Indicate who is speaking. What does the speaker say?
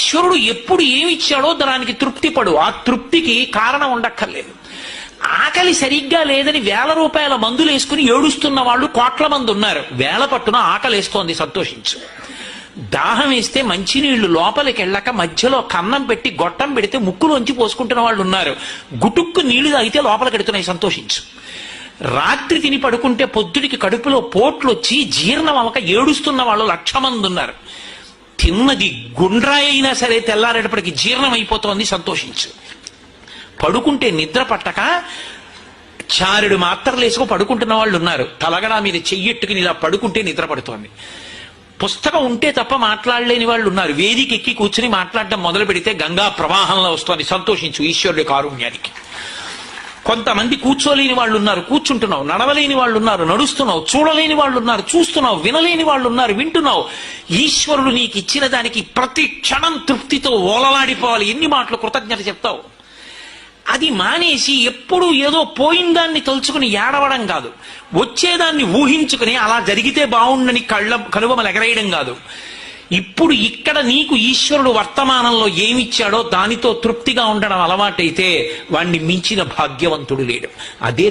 Speaker 1: ఈశ్వరుడు ఎప్పుడు ఏమిచ్చాడో దానికి తృప్తి పడు. ఆ తృప్తికి కారణం ఉండక్కర్లేదు. ఆకలి సరిగ్గా లేదని 1000 రూపాయల మందులు వేసుకుని ఏడుస్తున్న వాళ్ళు కోట్ల మంది ఉన్నారు. వేల పట్టున ఆకలేస్తోంది, సంతోషించు. దాహం వేస్తే మంచినీళ్లు లోపలికి వెళ్ళక మధ్యలో కన్నం పెట్టి గొట్టం పెడితే ముక్కులోంచి పోసుకుంటున్న వాళ్ళు ఉన్నారు. గుటుక్కు నీళ్లు తాగితే లోపలికి ఎడుతున్నాయి, సంతోషించు. రాత్రి తిని పడుకుంటే పొద్దుడికి కడుపులో పోట్లు వచ్చి జీర్ణం అవ్వక ఏడుస్తున్న వాళ్ళు 1,00,000 మంది ఉన్నారు. తిన్నది గుండ్రాయి అయినా సరే తెల్లారేటప్పటికి జీర్ణం అయిపోతోంది, సంతోషించు. పడుకుంటే నిద్ర పట్టక చారుడు మాత్రలు వేసుకు పడుకుంటున్న వాళ్ళు ఉన్నారు. తలగడా మీద చెయ్యెట్టుకుని ఇలా పడుకుంటే నిద్ర పడుతోంది. పుస్తకం ఉంటే తప్ప మాట్లాడలేని వాళ్ళు ఉన్నారు. వేదిక ఎక్కి కూర్చుని మాట్లాడడం మొదలు పెడితే గంగా ప్రవాహంలో వస్తోంది, సంతోషించు ఈశ్వరుడి కారుణ్యానికి. కొంతమంది కూర్చోలేని వాళ్ళు ఉన్నారు, కూర్చుంటున్నావు. నడవలేని వాళ్ళు ఉన్నారు, నడుస్తున్నావు. చూడలేని వాళ్ళు ఉన్నారు, చూస్తున్నావు. వినలేని వాళ్ళు ఉన్నారు, వింటున్నావు. ఈశ్వరుడు నీకు ఇచ్చిన దానికి ప్రతి క్షణం తృప్తితో ఓలలాడిపోవాలి. ఎన్ని మాటలు కృతజ్ఞత చెప్తావు. అది మానేసి ఎప్పుడు ఏదో పోయిందాన్ని తలుచుకుని ఏడవడం కాదు, వచ్చేదాన్ని ఊహించుకుని అలా జరిగితే బాగుండని కనుబొమలు ఎగరేయడం కాదు. ఇప్పుడు ఇక్కడ నీకు ఈశ్వరుడు వర్తమానంలో ఏమిచ్చాడో దానితో తృప్తిగా ఉండడం అలవాటైతే వాణ్ణి మించిన భాగ్యవంతుడు లేడు. అదే